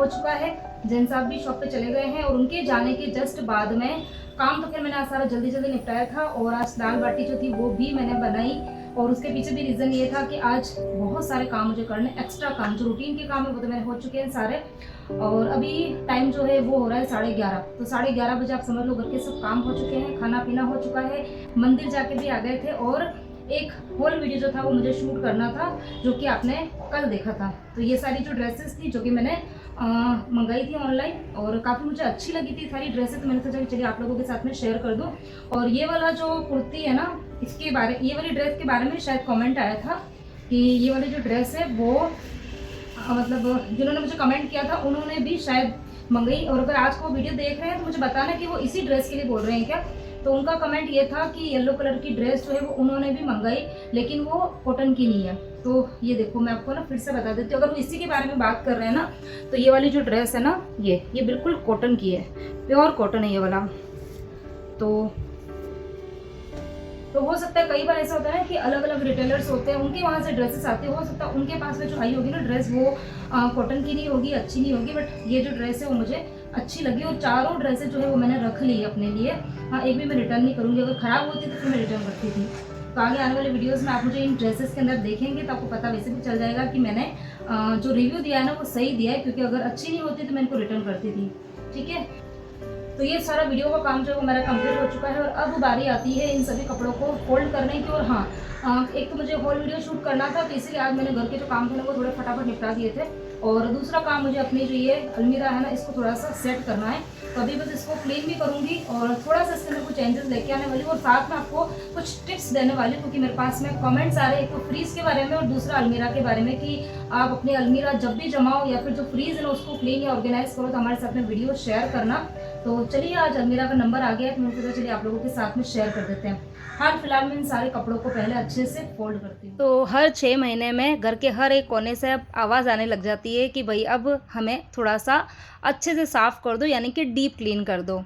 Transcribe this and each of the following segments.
हो चुका है। जैन साहब भी शॉप पे चले गए हैं और उनके जाने के जस्ट बाद में काम तो फिर मैंने आज सारा जल्दी जल्दी निपटाया था। और आज दाल बाटी जो थी वो भी मैंने बनाई और उसके पीछे भी रीज़न ये था कि आज बहुत सारे काम मुझे करने, एक्स्ट्रा काम जो रूटीन के काम है वो तो मेरे हो चुके हैं सारे। और अभी टाइम जो है वो हो रहा है 11:30, तो 11:30 बजे आप समझ लो घर के सब काम हो चुके हैं, खाना पीना हो चुका है, मंदिर जाके भी आ गए थे और एक होल वीडियो जो था वो मुझे शूट करना था जो कि आपने कल देखा था। तो ये सारी जो ड्रेसेस थी जो कि मैंने मंगाई थी ऑनलाइन और काफ़ी मुझे अच्छी लगी थी सारी ड्रेसेस, तो मैंने सोचा कि चलिए आप लोगों के साथ में शेयर कर दूं। और ये वाला जो कुर्ती है ना, इसके बारे, ये वाली ड्रेस के बारे में शायद कमेंट आया था कि ये वाली जो ड्रेस है वो मतलब जिन्होंने मुझे कमेंट किया था उन्होंने भी शायद मंगाई। और अगर आज को वीडियो देख रहे हैं तो मुझे बताना कि वो इसी ड्रेस के लिए बोल रहे हैं क्या। तो उनका कमेंट ये था कि येलो कलर की ड्रेस जो है वो उन्होंने भी मंगाई लेकिन वो कॉटन की नहीं है। तो ये देखो मैं आपको ना फिर से बता देती हूँ, अगर वो इसी के बारे में बात कर रहे हैं ना तो ये वाली जो ड्रेस है ना ये बिल्कुल कॉटन की है, प्योर कॉटन है ये वाला। तो हो सकता है कई बार ऐसा होता है ना कि अलग अलग रिटेलर्स होते हैं उनके वहाँ से ड्रेसेस आती है, हो सकता है उनके पास में जो आई होगी ना ड्रेस वो कॉटन की नहीं होगी, अच्छी नहीं होगी, बट ये जो ड्रेस है वो मुझे अच्छी लगी और चारों ड्रेसेस जो है वो मैंने रख ली है अपने लिए। हाँ, एक भी मैं रिटर्न नहीं करूँगी, अगर ख़राब होती तो फिर मैं रिटर्न करती थी। तो आगे आने वाले वीडियोज़ में आप मुझे इन ड्रेसेस के अंदर देखेंगे तो आपको पता वैसे भी चल जाएगा कि मैंने जो रिव्यू दिया है ना वो सही दिया है, क्योंकि अगर अच्छी नहीं होती तो मैं इनको रिटर्न करती थी। ठीक है, तो ये सारा वीडियो का काम जो है वो मेरा कंप्लीट हो चुका है और अब बारी आती है इन सभी कपड़ों को फोल्ड करने की। और हाँ, एक तो मुझे होल वीडियो शूट करना था तो इसीलिए आज मैंने घर के जो काम थे ना वो थोड़े फटाफट निपटा दिए थे। और दूसरा काम मुझे अपनी जो ये अलमीरा है ना इसको थोड़ा सा सेट करना है, तो अभी बस इसको क्लीन भी करूँगी और थोड़ा सा इसके अंदर कुछ चेंजेस लेके आने वाली हूँ और साथ में आपको कुछ टिप्स देने वाली हूँ, क्योंकि मेरे पास में कमेंट्स आ रहे हैं, एक तो फ्रीज के बारे में और दूसरा अलमीरा के बारे में कि आप अपनी अलमीरा जब भी जमाओ या फिर जो फ्रीज है ना उसको क्लीन या ऑर्गेनाइज करो तो हमारे साथ में वीडियो शेयर करना। तो चलिए आज अलमीरा का नंबर आ गया है तो मैंने सोचा चलिए आप लोगों के साथ में शेयर कर देते हैं। हाल फिलहाल में इन सारे कपड़ों को पहले अच्छे से फोल्ड करती हूँ। तो हर 6 महीने में घर के हर एक कोने से अब आवाज़ आने लग जाती है कि भाई अब हमें थोड़ा सा अच्छे से साफ़ कर दो, यानी कि डीप क्लीन कर दो।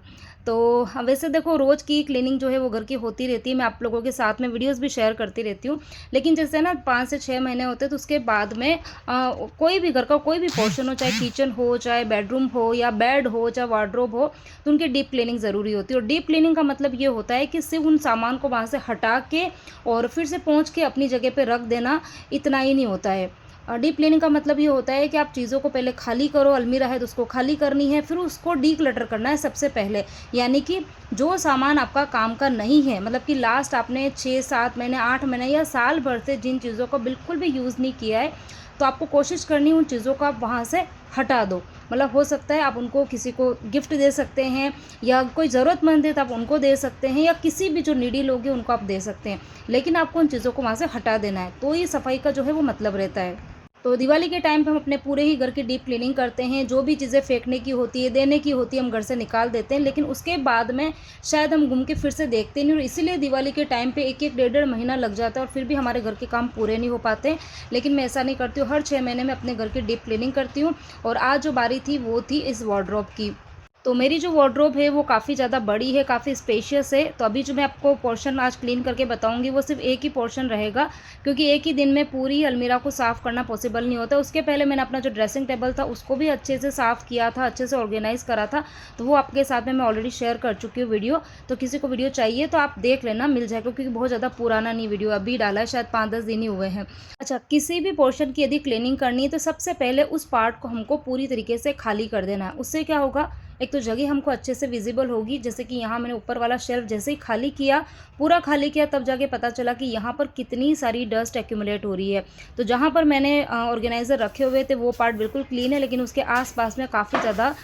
तो वैसे देखो रोज़ की क्लीनिंग जो है वो घर की होती रहती है, मैं आप लोगों के साथ में वीडियोस भी शेयर करती रहती हूँ। लेकिन जैसे ना 5 से 6 महीने होते हैं तो उसके बाद में कोई भी घर का कोई भी पोर्शन हो, चाहे किचन हो, चाहे बेडरूम हो या बेड हो, चाहे वार्डरोब हो, तो उनकी डीप क्लीनिंग ज़रूरी होती है। और डीप क्लीनिंग का मतलब ये होता है कि सिर्फ उन सामान को वहाँ से हटा के और फिर से पहुँच के अपनी जगह पर रख देना, इतना ही नहीं होता है। डीप क्लीनिंग का मतलब ये होता है कि आप चीज़ों को पहले खाली करो, अलमीरा है तो उसको खाली करनी है, फिर उसको डीक्लटर करना है सबसे पहले। यानी कि जो सामान आपका काम का नहीं है, मतलब कि लास्ट आपने 6-7 महीने, 8 महीने या साल भर से जिन चीज़ों को बिल्कुल भी यूज़ नहीं किया है, तो आपको कोशिश करनी है उन चीज़ों को आप वहाँ से हटा दो। मतलब हो सकता है आप उनको किसी को गिफ्ट दे सकते हैं या कोई ज़रूरतमंद है तो आप उनको दे सकते हैं या किसी भी जो नीडी लोग हैं उनको आप दे सकते हैं, लेकिन आपको उन चीज़ों को वहाँ से हटा देना है। तो ये सफाई का जो है वो मतलब रहता है। तो दिवाली के टाइम पे हम अपने पूरे ही घर की डीप क्लीनिंग करते हैं, जो भी चीज़ें फेंकने की होती है, देने की होती है, हम घर से निकाल देते हैं, लेकिन उसके बाद में शायद हम घूम के फिर से देखते नहीं, और इसीलिए दिवाली के टाइम पे 1-1, 1.5 महीना लग जाता है और फिर भी हमारे घर के काम पूरे नहीं हो पाते। लेकिन मैं ऐसा नहीं करती हूँ, हर 6 महीने में अपने घर की डीप क्लीनिंग करती हूँ। और आज जो बारी थी वो थी इस वार्डरोब की। तो मेरी जो वार्डरोब है वो काफ़ी ज़्यादा बड़ी है, काफ़ी स्पेशियस है। तो अभी जो मैं आपको पोर्शन आज क्लीन करके बताऊंगी वो सिर्फ एक ही पोर्शन रहेगा, क्योंकि एक ही दिन में पूरी अलमीरा को साफ़ करना पॉसिबल नहीं होता। उसके पहले मैंने अपना जो ड्रेसिंग टेबल था उसको भी अच्छे से साफ़ किया था, अच्छे से ऑर्गेनाइज़ करा था, तो वो आपके साथ में मैं ऑलरेडी शेयर कर चुकी हूँ वीडियो। तो किसी को वीडियो चाहिए तो आप देख लेना, मिल जाएगा, क्योंकि बहुत ज़्यादा पुराना नहीं वीडियो, अभी डाला है, शायद 5-10 दिन ही हुए हैं। अच्छा, किसी भी पोर्शन की यदि क्लीनिंग करनी है तो सबसे पहले उस पार्ट को हमको पूरी तरीके से खाली कर देना है। उससे क्या होगा, एक तो जगह हमको अच्छे से विजिबल होगी। जैसे कि यहाँ मैंने ऊपर वाला शेल्फ जैसे ही खाली किया, पूरा खाली किया, तब जाके पता चला कि यहाँ पर कितनी सारी डस्ट एक्यूमुलेट हो रही है। तो जहाँ पर मैंने ऑर्गेनाइज़र रखे हुए थे वो पार्ट बिल्कुल क्लीन है, लेकिन उसके आसपास में काफ़ी ज़्यादा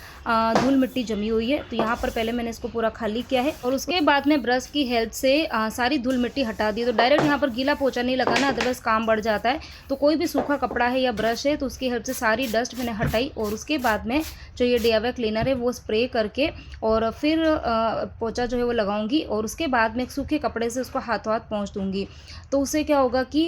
धूल मिट्टी जमी हुई है। तो यहाँ पर पहले मैंने इसको पूरा खाली किया है और उसके बाद में ब्रश की हेल्प से सारी धूल मिट्टी हटा दी। तो डायरेक्ट यहाँ पर गीला पोछा नहीं लगाना, अदरवाइज काम बढ़ जाता है। तो कोई भी सूखा कपड़ा है या ब्रश है तो उसकी हेल्प से सारी डस्ट मैंने हटाई और उसके बाद में जो ये DIY क्लीनर है वो उस स्प्रे करके और फिर पोंछा जो है वो लगाऊंगी और उसके बाद मैं एक सूखे कपड़े से उसको हाथों हाथ पोंछ दूंगी। तो उससे क्या होगा कि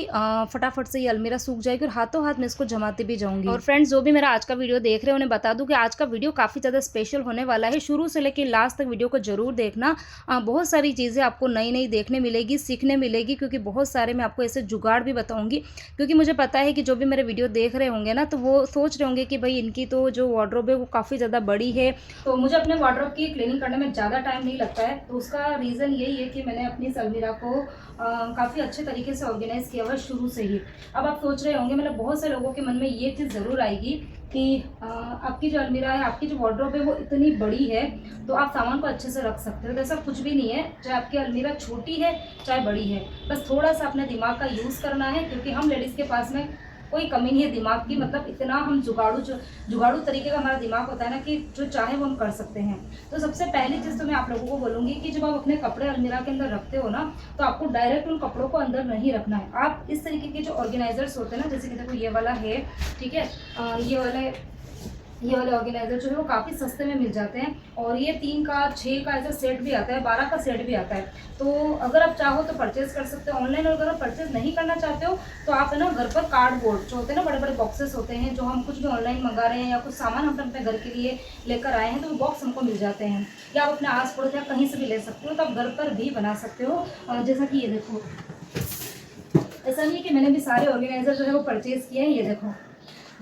फटाफट से ये अलमीरा सूख जाएगी और हाथों हाथ में इसको जमाते भी जाऊंगी। और फ्रेंड्स, जो भी मेरा आज का वीडियो देख रहे हैं उन्हें बता दूं कि आज का वीडियो काफ़ी ज़्यादा स्पेशल होने वाला है। शुरू से लेकर लास्ट तक वीडियो को जरूर देखना। बहुत सारी चीज़ें आपको नई नई देखने मिलेगी, सीखने मिलेगी, क्योंकि बहुत सारे मैं आपको ऐसे जुगाड़ भी बताऊंगी। क्योंकि मुझे पता है कि जो भी मेरे वीडियो देख रहे होंगे ना, तो वो सोच रहे होंगे कि भाई इनकी तो जो वार्डरोब है वो काफ़ी ज़्यादा बड़ी है, तो मुझे अपने वार्डरोब की क्लीनिंग करने में ज़्यादा टाइम नहीं लगता है। तो उसका रीज़न यही है कि मैंने अपनी इस अलमीरा को काफ़ी अच्छे तरीके से ऑर्गेनाइज़ किया हुआ है शुरू से ही। अब आप सोच रहे होंगे, मतलब बहुत से लोगों के मन में ये चीज़ ज़रूर आएगी कि आपकी जो अलमीरा है, आपकी जो वार्डरोब है वो इतनी बड़ी है तो आप सामान को अच्छे से रख सकते हो। तो ऐसा कुछ भी नहीं है, चाहे आपकी अलमीरा छोटी है चाहे बड़ी है, बस थोड़ा सा अपने दिमाग का यूज़ करना है। क्योंकि हम लेडीज़ के पास में कोई कमी नहीं है दिमाग की, मतलब इतना हम जुगाड़ू तरीके का हमारा दिमाग होता है ना कि जो चाहे वो हम कर सकते हैं। तो सबसे पहली चीज़ तो मैं आप लोगों को बोलूँगी कि जब आप अपने कपड़े अलमीरा के अंदर रखते हो ना, तो आपको डायरेक्ट उन कपड़ों को अंदर नहीं रखना है। आप इस तरीके के जो ऑर्गेनाइजर्स होते हैं ना, जैसे कि देखो ये वाला है, ठीक है, ये वाले ऑर्गेनाइजर जो है वो काफ़ी सस्ते में मिल जाते हैं। और ये 3 का 6 का ऐसा सेट भी आता है, 12 का सेट भी आता है। तो अगर आप चाहो तो परचेज कर सकते हो ऑनलाइन। और अगर आप परचेज नहीं करना चाहते हो तो आप है ना घर पर कार्डबोर्ड जो होते हैं ना, बड़े बड़े बॉक्सेस होते हैं, जो हम कुछ भी ऑनलाइन मंगा रहे हैं या कुछ सामान हम अपने घर के लिए लेकर आए हैं, तो वो बॉक्स हमको मिल जाते हैं। या आप अपने आस पड़ोस या कहीं से भी ले सकते हो, तो आप घर पर भी बना सकते हो। जैसा कि ये देखो, ऐसा नहीं है कि मैंने भी सारे ऑर्गेनाइजर जो है वो परचेज़ किए हैं। ये देखो,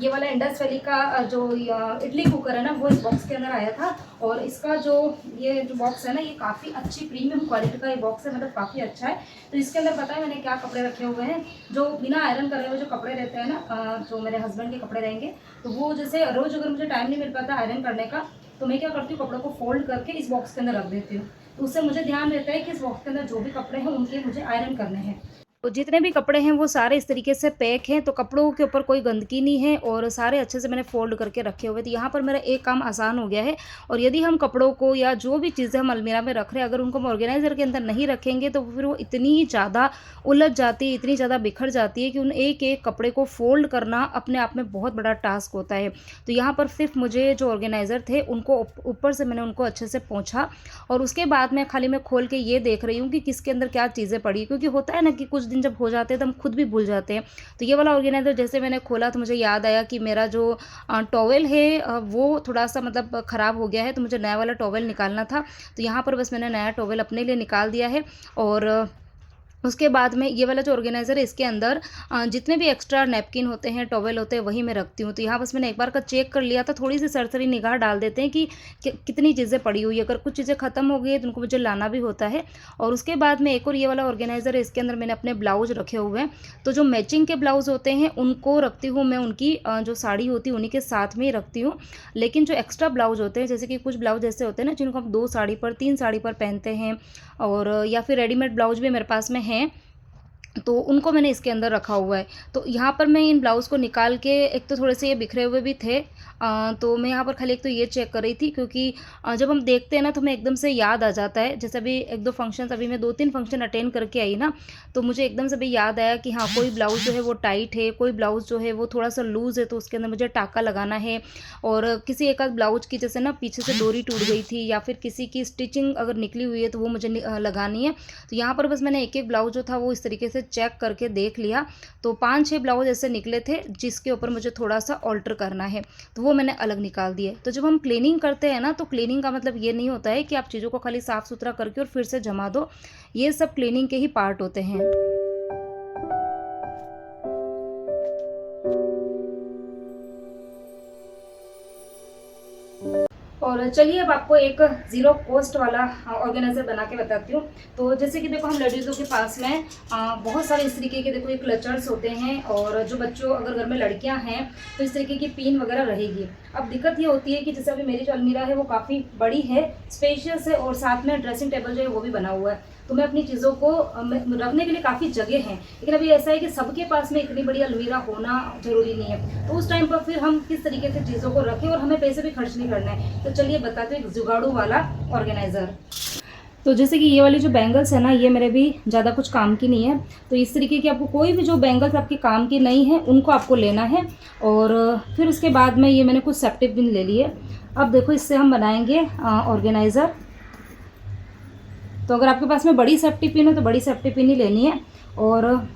ये वाला इंडस वैली का जो इडली कुकर है ना, वो इस बॉक्स के अंदर आया था। और इसका जो ये जो बॉक्स है ना, ये काफ़ी अच्छी प्रीमियम क्वालिटी का ये बॉक्स है, मतलब काफ़ी अच्छा है। तो इसके अंदर पता है मैंने क्या कपड़े रखे हुए हैं, जो बिना आयरन करे हुए जो कपड़े रहते हैं ना, जो मेरे हस्बैंड के कपड़े रहेंगे, तो वो जैसे रोज़ अगर मुझे टाइम नहीं मिल पाता आयरन करने का, तो मैं क्या करती हूँ, कपड़ों को फोल्ड करके इस बॉक्स के अंदर रख देती हूँ। तो उससे मुझे ध्यान रहता है कि इस बॉक्स के अंदर जो भी कपड़े हैं उनके मुझे आयरन करने हैं। तो जितने भी कपड़े हैं वो सारे इस तरीके से पैक हैं, तो कपड़ों के ऊपर कोई गंदगी नहीं है और सारे अच्छे से मैंने फ़ोल्ड करके रखे हुए। तो यहाँ पर मेरा एक काम आसान हो गया है। और यदि हम कपड़ों को या जो भी चीज़ें हम अलमीरा में रख रहे हैं, अगर उनको हम ऑर्गेनाइज़र के अंदर नहीं रखेंगे तो फिर वो इतनी ज़्यादा उलझ जाती है, इतनी ज़्यादा बिखर जाती है कि उन एक एक कपड़े को फ़ोल्ड करना अपने आप में बहुत बड़ा टास्क होता है। तो यहाँ पर सिर्फ मुझे जो ऑर्गेनाइज़र थे उनको ऊपर से मैंने उनको अच्छे से पोंछा और उसके बाद मैं खोल के ये देख रही हूँ कि किसके अंदर क्या चीज़ें पड़ी, क्योंकि होता है ना कि कुछ दिन जब हो जाते हैं तो हम खुद भी भूल जाते हैं। तो ये वाला ऑर्गेनाइज़र जैसे मैंने खोला तो मुझे याद आया कि मेरा जो टॉवेल है वो थोड़ा-सा मतलब ख़राब हो गया है, तो मुझे नया वाला टॉवेल निकालना था। तो यहाँ पर बस मैंने नया टॉवेल अपने लिए निकाल दिया है। और उसके बाद में ये वाला जो ऑर्गेनाइज़र है इसके अंदर जितने भी एक्स्ट्रा नैपकिन होते हैं, टॉवेल होते हैं, वही मैं रखती हूँ। तो यहाँ बस मैंने एक बार का चेक कर लिया था, थोड़ी-सी सरसरी निगाह डाल देते हैं कि कितनी चीज़ें पड़ी हुई है। अगर कुछ चीज़ें ख़त्म हो गई है तो उनको मुझे लाना भी होता है। और उसके बाद में एक और ये वाला ऑर्गेनाइज़र है, इसके अंदर मैंने अपने ब्लाउज़ रखे हुए हैं। तो जो मैचिंग के ब्लाउज़ होते हैं उनको रखती हूँ मैं, उनकी जो साड़ी होती है उन्हीं के साथ में ही रखती हूँ। लेकिन जो एक्स्ट्रा ब्लाउज़ होते हैं, जैसे कि कुछ ब्लाउज़ ऐसे होते हैं ना जिनको हम 2 साड़ी पर 3 साड़ी पर पहनते हैं, और या फिर रेडीमेड ब्लाउज़ भी मेरे पास में हैं, तो उनको मैंने इसके अंदर रखा हुआ है। तो यहाँ पर मैं इन ब्लाउज़ को निकाल के, एक तो थोड़े से ये बिखरे हुए भी थे, तो मैं यहाँ पर खाली एक तो ये चेक कर रही थी, क्योंकि जब हम देखते हैं ना तो हमें एकदम से याद आ जाता है। जैसे अभी 1-2 फंक्शंस, अभी मैं 2-3 फंक्शन अटेंड करके आई ना, तो मुझे एकदम से भी याद आया कि हाँ, कोई ब्लाउज़ जो है वो टाइट है, कोई ब्लाउज़ जो है वो थोड़ा-सा लूज़ है, तो उसके अंदर मुझे टाँका लगाना है। और किसी एक आध ब्लाउज़ की जैसे ना पीछे से डोरी टूट गई थी, या फिर किसी की स्टिचिंग अगर निकली हुई है तो वो मुझे लगानी है। तो यहाँ पर बस मैंने एक-एक ब्लाउज़ जो था वो इस तरीके से चेक करके देख लिया। तो 5-6 ब्लाउज़ ऐसे निकले थे जिसके ऊपर मुझे थोड़ा-सा ऑल्टर करना है, तो वो मैंने अलग निकाल दिए। तो जब हम क्लीनिंग करते हैं ना, तो क्लीनिंग का मतलब ये नहीं होता है कि आप चीज़ों को खाली साफ़-सुथरा करके और फिर से जमा दो। ये सब क्लीनिंग के ही पार्ट होते हैं। और चलिए अब आपको एक ज़ीरो कॉस्ट वाला ऑर्गेनाइज़र बना के बताती हूँ। तो जैसे कि देखो, हम लेडीज़ों के पास में बहुत सारे इस तरीके के देखो ये क्लचर्स होते हैं, और जो बच्चों, अगर घर में लड़कियाँ हैं तो इस तरीके की पिन वगैरह रहेगी। अब दिक्कत ये होती है कि जैसे अभी मेरी जो अलमीरा है वो काफ़ी बड़ी है, स्पेशियस है, और साथ में ड्रेसिंग टेबल जो है वो भी बना हुआ है। तो मैं अपनी चीज़ों को रखने के लिए काफ़ी जगह है, लेकिन अभी ऐसा है कि सबके पास में इतनी बड़ी अलमीरा होना ज़रूरी नहीं है। तो उस टाइम पर फिर हम किस तरीके से चीज़ों को रखें और हमें पैसे भी खर्च नहीं करना है। तो चलिए बताते हैं एक जुगाड़ू वाला ऑर्गेनाइज़र। तो जैसे कि ये वाली जो बैंगल्स है ना, ये मेरे भी ज़्यादा कुछ काम की नहीं है। तो इस तरीके की आपको कोई भी जो बैंगल्स आपके काम की नहीं है उनको आपको लेना है। और फिर उसके बाद में ये मैंने कुछ सेफ्टी पिन ले लिए। अब देखो इससे हम बनाएंगे ऑर्गेनाइज़र। तो अगर आपके पास में बड़ी सेफ्टी पिन हो तो बड़ी सेफ्टी पिन ही लेनी है, और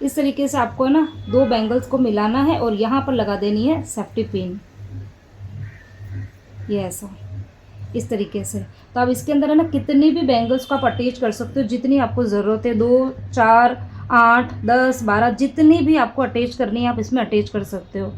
इस तरीके से आपको ना 2 बैंगल्स को मिलाना है और यहाँ पर लगा देनी है सेफ्टी पिन, ये ऐसा इस तरीके से। तो आप इसके अंदर है ना कितनी भी बैंगल्स को आप अटैच कर सकते हो, जितनी आपको ज़रूरत है, 2, 4, 8, 10, 12, जितनी भी आपको अटैच करनी है आप इसमें अटैच कर सकते हो।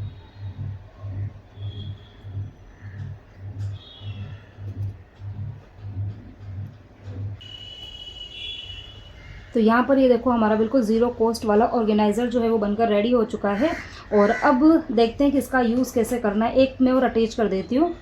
तो यहाँ पर ये देखो हमारा बिल्कुल ज़ीरो कॉस्ट वाला ऑर्गेनाइज़र जो है वो बनकर रेडी हो चुका है। और अब देखते हैं कि इसका यूज़ कैसे करना है। एक मैं और अटैच कर देती हूँ।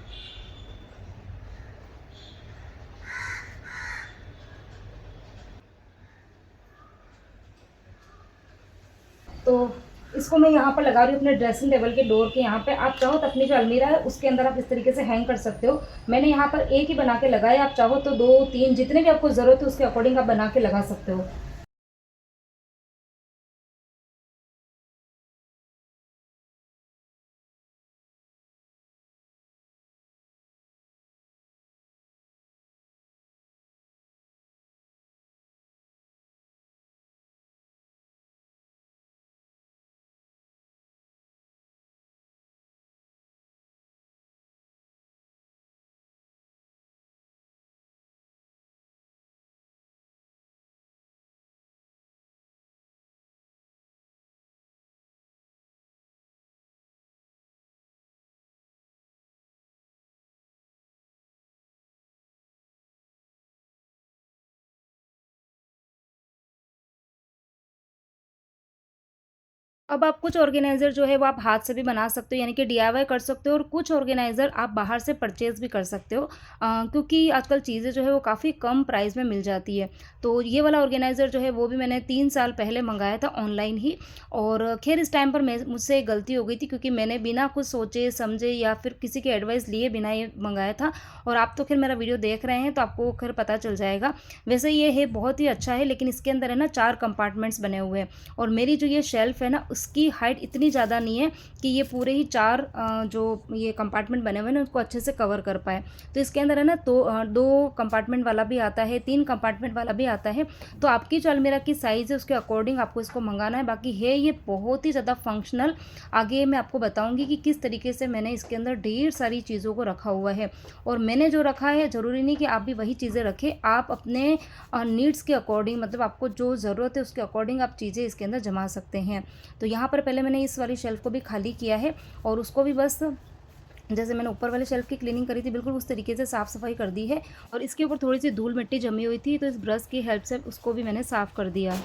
तो इसको मैं यहाँ पर लगा रही हूँ अपने ड्रेसिंग टेबल के डोर के यहाँ पे। आप चाहो तो अपनी जो अलमीरा है उसके अंदर आप इस तरीके से हैंग कर सकते हो। मैंने यहाँ पर एक ही बना के लगाया, आप चाहो तो 2, 3 जितने भी आपको ज़रूरत है उसके अकॉर्डिंग आप बना के लगा सकते हो। अब आप कुछ ऑर्गेनाइज़र जो है वो आप हाथ से भी बना सकते हो, यानी कि डीआईवाई कर सकते हो, और कुछ ऑर्गेनाइज़र आप बाहर से परचेज़ भी कर सकते हो, क्योंकि आजकल चीज़ें जो है वो काफ़ी कम प्राइस में मिल जाती है। तो ये वाला ऑर्गेनाइज़र जो है वो भी मैंने 3 साल पहले मंगाया था ऑनलाइन ही। और ख़ैर इस टाइम पर मैं मुझसे गलती हो गई थी, क्योंकि मैंने बिना कुछ सोचे समझे या फिर किसी की एडवाइस लिए बिना ये मंगाया था। और आप तो खैर मेरा वीडियो देख रहे हैं तो आपको खैर पता चल जाएगा। वैसे ये है बहुत ही अच्छा है, लेकिन इसके अंदर है ना 4 कंपार्टमेंट्स बने हुए हैं, और मेरी जो ये शेल्फ़ है ना उसकी हाइट इतनी ज़्यादा नहीं है कि ये पूरे ही 4 जो ये कंपार्टमेंट बने हुए हैं ना उसको अच्छे से कवर कर पाए। तो इसके अंदर है ना तो 2 कंपार्टमेंट वाला भी आता है, 3 कंपार्टमेंट वाला भी आता है। तो आपकी जो अलमीरा की साइज़ है उसके अकॉर्डिंग आपको इसको मंगाना है। बाकी है ये बहुत ही ज़्यादा फंक्शनल। आगे मैं आपको बताऊँगी कि किस तरीके से मैंने इसके अंदर ढेर सारी चीज़ों को रखा हुआ है। और मैंने जो रखा है ज़रूरी नहीं कि आप भी वही चीज़ें रखें, आप अपने नीड्स के अकॉर्डिंग, मतलब आपको जो ज़रूरत है उसके अकॉर्डिंग आप चीज़ें इसके अंदर जमा सकते हैं। तो यहाँ पर पहले मैंने इस वाली शेल्फ़ को भी खाली किया है, और उसको भी बस जैसे मैंने ऊपर वाले शेल्फ़ की क्लीनिंग करी थी बिल्कुल उस तरीके से साफ़ सफाई कर दी है। और इसके ऊपर थोड़ी सी धूल मिट्टी जमी हुई थी, तो इस ब्रश की हेल्प से उसको भी मैंने साफ़ कर दिया।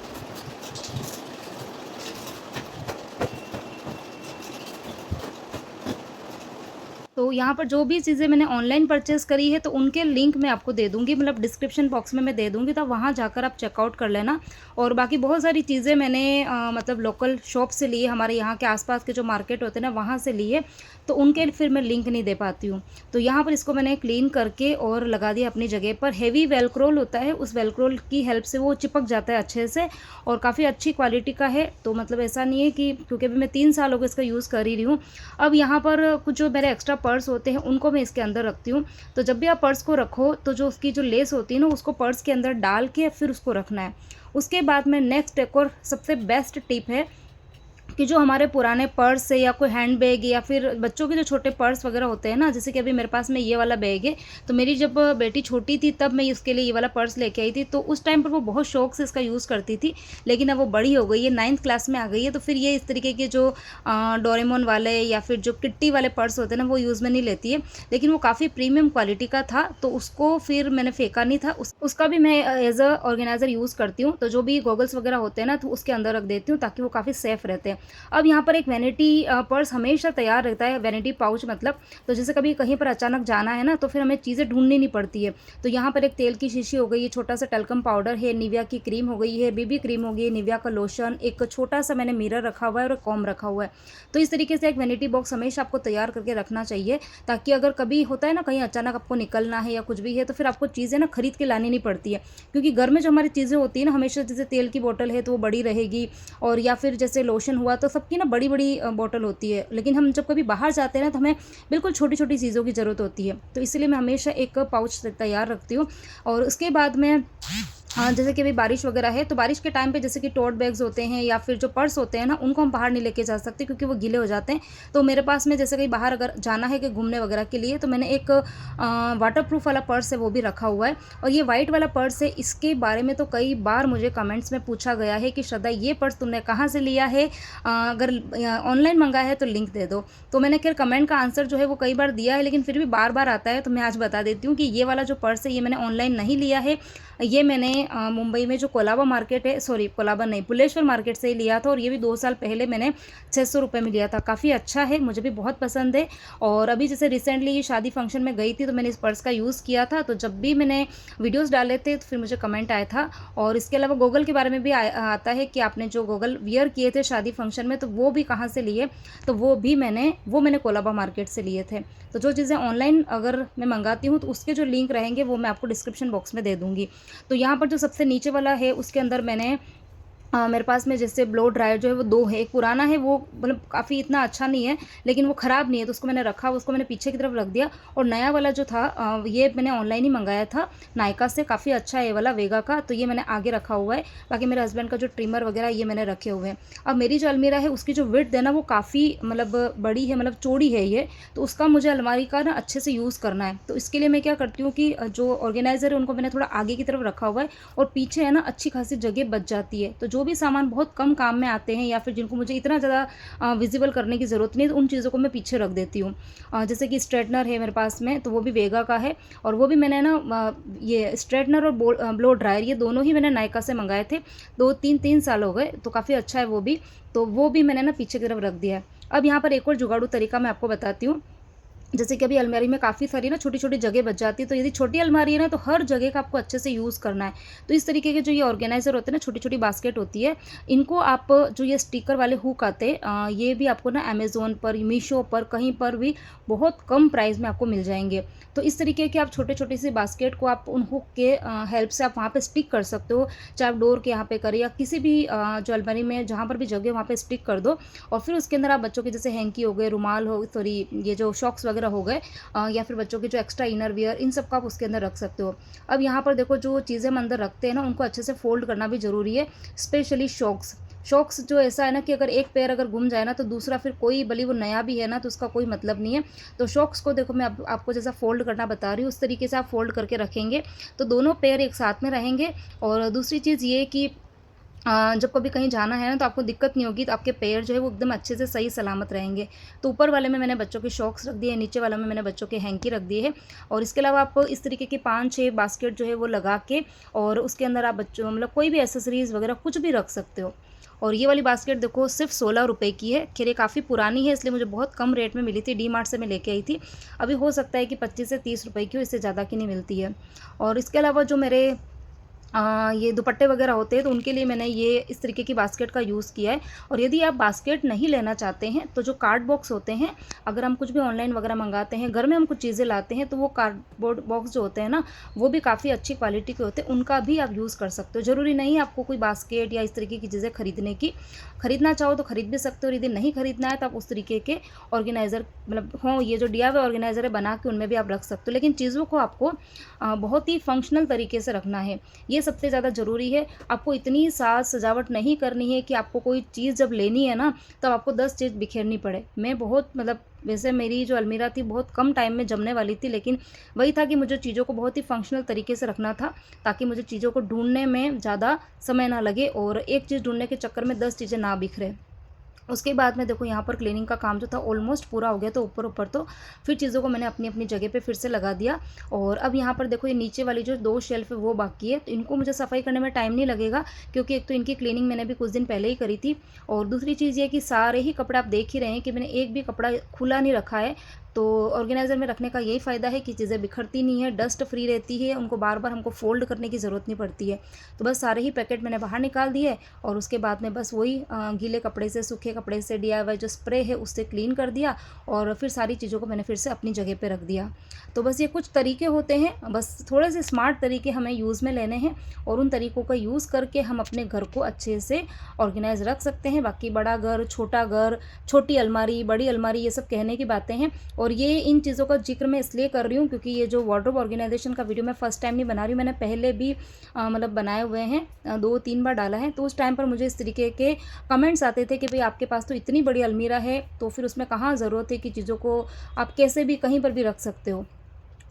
तो यहाँ पर जो भी चीज़ें मैंने ऑनलाइन परचेज़ करी है तो उनके लिंक मैं आपको दे दूँगी, मतलब डिस्क्रिप्शन बॉक्स में मैं दे दूँगी, तो वहाँ जाकर आप चेकआउट कर लेना। और बाकी बहुत सारी चीज़ें मैंने मतलब लोकल शॉप से ली है, हमारे यहाँ के आसपास के जो मार्केट होते हैं ना वहाँ से ली है, तो उनके फिर मैं लिंक नहीं दे पाती हूँ। तो यहाँ पर इसको मैंने क्लीन करके और लगा दिया अपनी जगह पर। हेवी वेलक्रोल होता है, उस वेलक्रोल की हेल्प से वो चिपक जाता है अच्छे से, और काफ़ी अच्छी क्वालिटी का है। तो मतलब ऐसा नहीं है कि, क्योंकि अभी मैं 3 साल हो गए इसका यूज़ कर ही रही हूँ। अब यहाँ पर कुछ जो मेरे एक्स्ट्रा पर्स होते हैं उनको मैं इसके अंदर रखती हूँ। तो जब भी आप पर्स को रखो तो जो उसकी जो लेस होती है ना उसको पर्स के अंदर डाल के फिर उसको रखना है। उसके बाद में नेक्स्ट एक और सबसे बेस्ट टिप है कि जो हमारे पुराने पर्स है या कोई हैंड बैग या फिर बच्चों के जो छोटे पर्स वगैरह होते हैं ना, जैसे कि अभी मेरे पास में ये वाला बैग है, तो मेरी जब बेटी छोटी थी तब मैं इसके लिए ये वाला पर्स लेके आई थी, तो उस टाइम पर वो बहुत शौक से इसका यूज़ करती थी। लेकिन अब वो बड़ी हो गई है, 9th क्लास में आ गई है, तो फिर ये इस तरीके के जो डोरेमोन वाले या फिर जो किट्टी वाले पर्स होते हैं ना वो यूज़ में नहीं लेती है। लेकिन वो काफ़ी प्रीमियम क्वालिटी का था, तो उसको फिर मैंने फेंका नहीं था, उसका भी मैं एज अ ऑर्गेनाइज़र यूज़ करती हूँ। तो जो भी गॉगल्स वगैरह होते हैं ना तो उसके अंदर रख देती हूँ, ताकि वो काफ़ी सेफ़ रहते हैं। अब यहाँ पर एक वैनिटी पर्स हमेशा तैयार रहता है, वैनिटी पाउच मतलब। तो जैसे कभी कहीं पर अचानक जाना है ना तो फिर हमें चीज़ें ढूंढनी नहीं पड़ती है। तो यहाँ पर एक तेल की शीशी हो गई है, छोटा सा टल्कम पाउडर है, निविया की क्रीम हो गई है, बीबी क्रीम हो गई है, निविया का लोशन, एक छोटा सा मैंने मिरर रखा हुआ है और एक कॉम रखा हुआ है। तो इस तरीके से एक वैनिटी बॉक्स हमेशा आपको तैयार करके रखना चाहिए, ताकि अगर कभी होता है ना कहीं अचानक आपको निकलना है या कुछ भी है तो फिर आपको चीज़ें ना खरीद के लानी नहीं पड़ती है। क्योंकि घर में जो हमारी चीज़ें होती है ना, हमेशा जैसे तेल की बोतल है तो वो बड़ी रहेगी, और या फिर जैसे लोशन हुआ तो सबकी ना बड़ी-बड़ी बॉटल होती है, लेकिन हम जब कभी बाहर जाते हैं ना तो हमें बिल्कुल छोटी-छोटी चीज़ों की ज़रूरत होती है। तो इसीलिए मैं हमेशा एक पाउच तैयार रखती हूँ। और उसके बाद में जैसे कि अभी बारिश वगैरह है, तो बारिश के टाइम पे जैसे कि टोट बैग्स होते हैं या फिर जो पर्स होते हैं ना, उनको हम बाहर नहीं लेके जा सकते क्योंकि वो गीले हो जाते हैं। तो मेरे पास में जैसे कहीं बाहर अगर जाना है कि घूमने वगैरह के लिए, तो मैंने एक वाटरप्रूफ वाला पर्स है वो भी रखा हुआ है। और ये वाइट वाला पर्स है, इसके बारे में तो कई बार मुझे कमेंट्स में पूछा गया है कि श्रद्धा ये पर्स तुमने कहाँ से लिया है? अगर ऑनलाइन मंगाया है तो लिंक दे दो। तो मैंने खैर कमेंट का आंसर जो है वो कई बार दिया है, लेकिन फिर भी बार-बार आता है, तो मैं आज बता देती हूँ कि ये वाला जो पर्स है ये मैंने ऑनलाइन नहीं लिया है। ये मैंने मुंबई में जो कोलाबा मार्केट है, सॉरी कोलाबा नहीं, बुलेश्वर मार्केट से ही लिया था। और ये भी 2 साल पहले मैंने 600 रुपये में लिया था। काफ़ी अच्छा है, मुझे भी बहुत पसंद है। और अभी जैसे रिसेंटली ये शादी फंक्शन में गई थी तो मैंने इस पर्स का यूज़ किया था, तो जब भी मैंने वीडियोज़ डाले थे तो फिर मुझे कमेंट आया था। और इसके अलावा गॉगल के बारे में भी आता है कि आपने जो गॉगल वियर किए थे शादी फंक्शन में, तो वो भी कहाँ से लिए? तो वो मैंने कोलाबा मार्केट से लिए थे। तो जो चीज़ें ऑनलाइन अगर मैं मंगाती हूँ तो उसके जो लिंक रहेंगे वो मैं आपको डिस्क्रिप्शन बॉक्स में दे दूँगी। तो यहाँ पर जो सबसे नीचे वाला है उसके अंदर मैंने मेरे पास में जैसे ब्लो ड्रायर जो है वो 2 है। एक पुराना है, वो मतलब काफ़ी इतना अच्छा नहीं है, लेकिन वो ख़राब नहीं है, तो उसको मैंने रखा, उसको मैंने पीछे की तरफ रख दिया। और नया वाला जो था ये मैंने ऑनलाइन ही मंगाया था नायका से, काफ़ी अच्छा है ये वाला वेगा का, तो ये मैंने आगे रखा हुआ है। बाकी मेरे हस्बैंड का जो ट्रिमर वगैरह ये मैंने रखे हुए हैं। अब मेरी जो अलमीरा है उसकी जो विड्थ है ना वो काफ़ी मतलब बड़ी है, मतलब चौड़ी है ये, तो उसका मुझे अलमारी का ना अच्छे से यूज़ करना है। तो इसके लिए मैं क्या करती हूँ कि जो ऑर्गेनाइज़र है उनको मैंने थोड़ा आगे की तरफ रखा हुआ है, और पीछे है ना अच्छी खासी जगह बच जाती है। तो जो भी सामान बहुत कम काम में आते हैं या फिर जिनको मुझे इतना ज़्यादा विजिबल करने की ज़रूरत नहीं है, तो उन चीज़ों को मैं पीछे रख देती हूँ। जैसे कि स्ट्रेटनर है मेरे पास में, तो वो भी वेगा का है। और वो भी मैंने ना ये स्ट्रेटनर और ब्लो ड्रायर ये दोनों ही मैंने नायका से मंगाए थे। 2-3 साल हो गए, तो काफ़ी अच्छा है वो भी। तो वो भी मैंने ना पीछे की तरफ रख दिया है। अब यहाँ पर एक और जुगाड़ू तरीका मैं आपको बताती हूँ। जैसे कि अभी अलमारी में काफ़ी सारी ना छोटी-छोटी जगह बच जाती है, तो यदि छोटी अलमारी है ना तो हर जगह का आपको अच्छे से यूज़ करना है। तो इस तरीके के जो ये ऑर्गेनाइज़र होते हैं ना, छोटी-छोटी बास्केट होती है, इनको आप जो ये स्टिकर वाले हुक आते हैं ये भी आपको ना अमेज़न पर, मीशो पर, कहीं पर भी बहुत कम प्राइस में आपको मिल जाएँगे। तो इस तरीके के आप छोटे-छोटे सी बास्केट को आप उन हुक के हेल्प से आप वहाँ पे स्टिक कर सकते हो। चाहे आप डोर के यहाँ पे करें या किसी भी जो अलमारी में जहाँ पर भी जगह है वहाँ पे स्टिक कर दो। और फिर उसके अंदर आप बच्चों के जैसे हैंकी हो गए, रुमाल हो, सॉरी ये जो सॉक्स वगैरह हो गए, या फिर बच्चों के जो एक्स्ट्रा इनर वियर, इन सब को आप उसके अंदर रख सकते हो। अब यहाँ पर देखो जो चीज़ें हम अंदर रखते हैं ना उनको अच्छे से फोल्ड करना भी ज़रूरी है, स्पेशली शॉक्स। शॉक्स जो ऐसा है ना कि अगर एक पैर अगर गुम जाए ना तो दूसरा फिर कोई, भले वो नया भी है ना, तो उसका कोई मतलब नहीं है। तो शॉक्स को देखो मैं आपको जैसा फोल्ड करना बता रही हूँ उस तरीके से आप फोल्ड करके रखेंगे तो दोनों पैर एक साथ में रहेंगे। और दूसरी चीज़ ये कि जब कभी कहीं जाना है ना तो आपको दिक्कत नहीं होगी, तो आपके पैर जो है वो एकदम अच्छे से सही सलामत रहेंगे। तो ऊपर वाले में मैंने बच्चों के शॉक्स रख दिए, नीचे वाले में मैंने बच्चों के हैंकी रख दिए हैं। और इसके अलावा आप इस तरीके के 5-6 बास्केट जो है वो लगा के, और उसके अंदर आप बच्चों मतलब कोई भी एसेसरीज़ वगैरह कुछ भी रख सकते हो। और ये वाली बास्केट देखो सिर्फ 16 रुपये की है। खैर ये काफ़ी पुरानी है इसलिए मुझे बहुत कम रेट में मिली थी, डी मार्ट से मैं लेके आई थी। अभी हो सकता है कि 25 से 30 रुपये की हो, इससे ज़्यादा की नहीं मिलती है। और इसके अलावा जो मेरे ये दुपट्टे वगैरह होते हैं तो उनके लिए मैंने ये इस तरीके की बास्केट का यूज़ किया है। और यदि आप बास्केट नहीं लेना चाहते हैं तो जो कार्ड बॉक्स होते हैं, अगर हम कुछ भी ऑनलाइन वगैरह मंगाते हैं, घर में हम कुछ चीज़ें लाते हैं, तो वो कार्डबोर्ड बॉक्स जो होते हैं ना वो भी काफ़ी अच्छी क्वालिटी के होते हैं, उनका भी आप यूज़ कर सकते हो। ज़रूरी नहीं है आपको कोई बास्केट या इस तरीके की चीज़ें खरीदना चाहो तो खरीद भी सकते हो, और यदि नहीं खरीदना है तो आप उस तरीके के ऑर्गेनाइज़र मतलब हों, ये जो DIY ऑर्गेनाइज़र है बना के उनमें भी आप रख सकते हो। लेकिन चीज़ों को आपको बहुत ही फंक्शनल तरीके से रखना है, ये सबसे ज़्यादा ज़रूरी है। आपको इतनी साज सजावट नहीं करनी है कि आपको कोई चीज़ जब लेनी है ना तब आपको 10 चीज़ बिखेरनी पड़े। मैं बहुत मतलब वैसे मेरी जो अलमीरा थी बहुत कम टाइम में जमने वाली थी, लेकिन वही था कि मुझे चीज़ों को बहुत ही फंक्शनल तरीके से रखना था ताकि मुझे चीज़ों को ढूँढने में ज़्यादा समय ना लगे और एक चीज़ ढूँढने के चक्कर में 10 चीज़ें ना बिखरे। उसके बाद में देखो यहाँ पर क्लीनिंग का काम जो था ऑलमोस्ट पूरा हो गया, तो ऊपर तो फिर चीज़ों को मैंने अपनी अपनी जगह पे फिर से लगा दिया। और अब यहाँ पर देखो ये नीचे वाली जो 2 शेल्फ है वो बाकी है, तो इनको मुझे सफाई करने में टाइम नहीं लगेगा क्योंकि एक तो इनकी क्लीनिंग मैंने भी कुछ दिन पहले ही करी थी। और दूसरी चीज़ ये कि सारे ही कपड़े आप देख ही रहे हैं कि मैंने एक भी कपड़ा खुला नहीं रखा है, तो ऑर्गेनाइज़र में रखने का यही फ़ायदा है कि चीज़ें बिखरती नहीं है, डस्ट फ्री रहती है, उनको बार बार हमको फ़ोल्ड करने की ज़रूरत नहीं पड़ती है। तो बस सारे ही पैकेट मैंने बाहर निकाल दिए और उसके बाद में बस वही गीले कपड़े से, सूखे कपड़े से DIY जो स्प्रे है उससे क्लीन कर दिया और फिर सारी चीज़ों को मैंने फिर से अपनी जगह पे रख दिया। तो बस ये कुछ तरीके होते हैं, बस थोड़े से स्मार्ट तरीके हमें यूज़ में लेने हैं और उन तरीकों का यूज़ करके हम अपने घर को अच्छे से ऑर्गेनाइज़ रख सकते हैं। बाकी बड़ा घर, छोटी अलमारी, बड़ी अलमारी, ये सब कहने की बातें हैं। और ये इन चीज़ों का जिक्र मैं इसलिए कर रही हूँ क्योंकि ये जो वार्डरोब ऑर्गेनाइजेशन का वीडियो मैं फ़र्स्ट टाइम नहीं बना रही हूँ, मैंने पहले भी मतलब बनाए हुए हैं, 2-3 बार डाला है। तो उस टाइम पर मुझे इस तरीके के कमेंट्स आते थे कि भाई आपके पास तो इतनी बड़ी अलमीरा है, तो फिर उसमें कहाँ ज़रूरत है कि चीज़ों को आप कैसे भी कहीं पर भी रख सकते हो।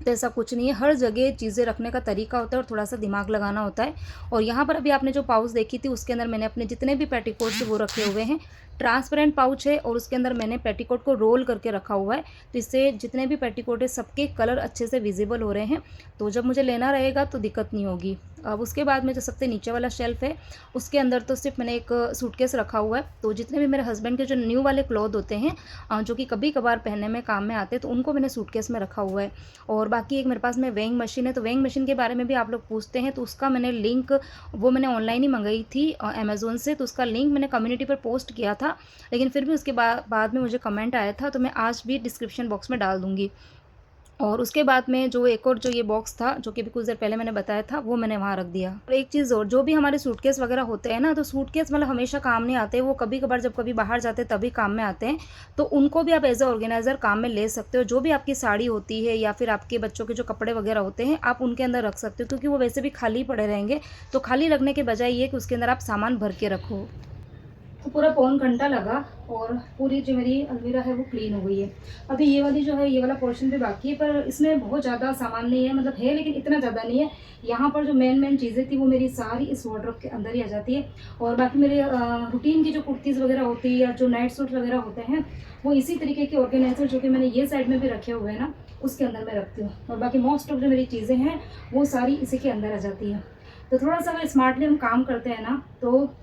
तो ऐसा कुछ नहीं है, हर जगह चीज़ें रखने का तरीका होता है और थोड़ा सा दिमाग लगाना होता है। और यहाँ पर अभी आपने जो पाउच देखी थी उसके अंदर मैंने अपने जितने भी पेटीकोट थे वो रखे हुए हैं। ट्रांसपेरेंट पाउच है और उसके अंदर मैंने पेटीकोट को रोल करके रखा हुआ है, तो इससे जितने भी पेटीकोट है सबके कलर अच्छे से विजिबल हो रहे हैं, तो जब मुझे लेना रहेगा तो दिक्कत नहीं होगी। अब उसके बाद में जो सबसे नीचे वाला शेल्फ़ है उसके अंदर तो सिर्फ मैंने एक सूटकेस रखा हुआ है। तो जितने भी मेरे हस्बैंड के जो न्यू वाले क्लॉथ होते हैं जो कि कभी कभार पहनने में काम में आते हैं, तो उनको मैंने सूटकेस में रखा हुआ है। और बाकी एक मेरे पास में वेइंग मशीन है, तो वेइंग मशीन के बारे में भी आप लोग पूछते हैं, तो उसका मैंने लिंक वो मैंने ऑनलाइन ही मंगाई थी अमेज़ोन से, तो उसका लिंक मैंने कम्युनिटी पर पोस्ट किया था, लेकिन फिर भी उसके बाद में मुझे कमेंट आया था, तो मैं आज भी डिस्क्रिप्शन बॉक्स में डाल दूँगी। और उसके बाद में जो एक और जो ये बॉक्स था जो कि अभी कुछ देर पहले मैंने बताया था, वो मैंने वहाँ रख दिया। और एक चीज़ और, जो भी हमारे सूटकेस वगैरह होते हैं ना, तो सूटकेस मतलब हमेशा काम नहीं आते, वो कभी कभार जब कभी बाहर जाते हैं तभी काम में आते हैं। तो उनको भी आप एज अ ऑर्गेनाइज़र काम में ले सकते हो। जो भी आपकी साड़ी होती है या फिर आपके बच्चों के जो कपड़े वगैरह होते हैं आप उनके अंदर रख सकते हो, क्योंकि वो वैसे भी खाली पड़े रहेंगे। तो खाली रखने के बजाय ये कि उसके अंदर आप सामान भर के रखो। तो पूरा पौन घंटा लगा और पूरी जो मेरी अलमीरा है वो क्लीन हो गई है। अभी ये वाली जो है, ये वाला पोर्शन भी बाकी है, पर इसमें बहुत ज़्यादा सामान नहीं है, मतलब है लेकिन इतना ज़्यादा नहीं है। यहाँ पर जो मेन चीज़ें थी वो मेरी सारी इस वार्डरोब के अंदर ही आ जाती है। और बाकी मेरे रूटीन की जो कुर्तीज़ वगैरह होती है या जो नाइट सूट वगैरह होते हैं वो इसी तरीके के ऑर्गेनाइजर जो कि मैंने ये साइड में भी रखे हुए हैं ना, उसके अंदर मैं रखती हूँ। और बाकी मोस्ट ऑफ जो मेरी चीज़ें हैं वो सारी इसी के अंदर आ जाती हैं। तो थोड़ा सा अगर स्मार्टली हम काम करते हैं ना, तो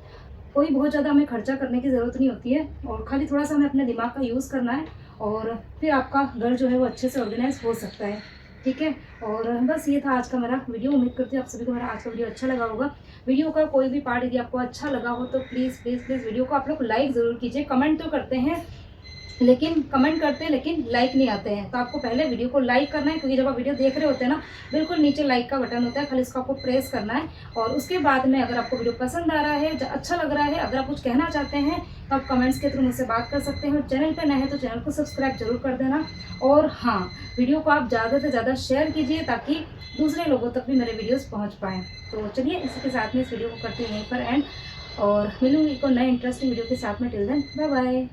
कोई बहुत ज़्यादा हमें खर्चा करने की ज़रूरत नहीं होती है और खाली थोड़ा सा हमें अपने दिमाग का यूज़ करना है और फिर आपका घर जो है वो अच्छे से ऑर्गेनाइज हो सकता है। ठीक है, और बस ये था आज का मेरा वीडियो। उम्मीद करती हूँ आप सभी को मेरा आज का वीडियो अच्छा लगा होगा। वीडियो का कोई भी पार्ट यदि आपको अच्छा लगा हो तो प्लीज़ प्लीज़ प्लीज़ वीडियो को आप लोग लाइक ज़रूर कीजिए। कमेंट तो करते हैं लेकिन कमेंट करते हैं लेकिन लाइक नहीं आते हैं, तो आपको पहले वीडियो को लाइक करना है, क्योंकि जब आप वीडियो देख रहे होते हैं ना, बिल्कुल नीचे लाइक का बटन होता है, खाली इसको आपको प्रेस करना है। और उसके बाद में अगर आपको वीडियो पसंद आ रहा है, अच्छा लग रहा है, अगर आप कुछ कहना चाहते हैं तो आप कमेंट्स के थ्रू मुझसे बात कर सकते हैं। और चैनल पर नए हैं तो चैनल को सब्सक्राइब जरूर कर देना। और हाँ, वीडियो को आप ज़्यादा से ज़्यादा शेयर कीजिए ताकि दूसरे लोगों तक भी मेरे वीडियोज़ पहुँच पाएँ। तो चलिए इसी के साथ में इस वीडियो को करते हैं यहीं पर एंड, और मिलूंगी एक और नए इंटरेस्टिंग वीडियो के साथ में। Till then bye bye.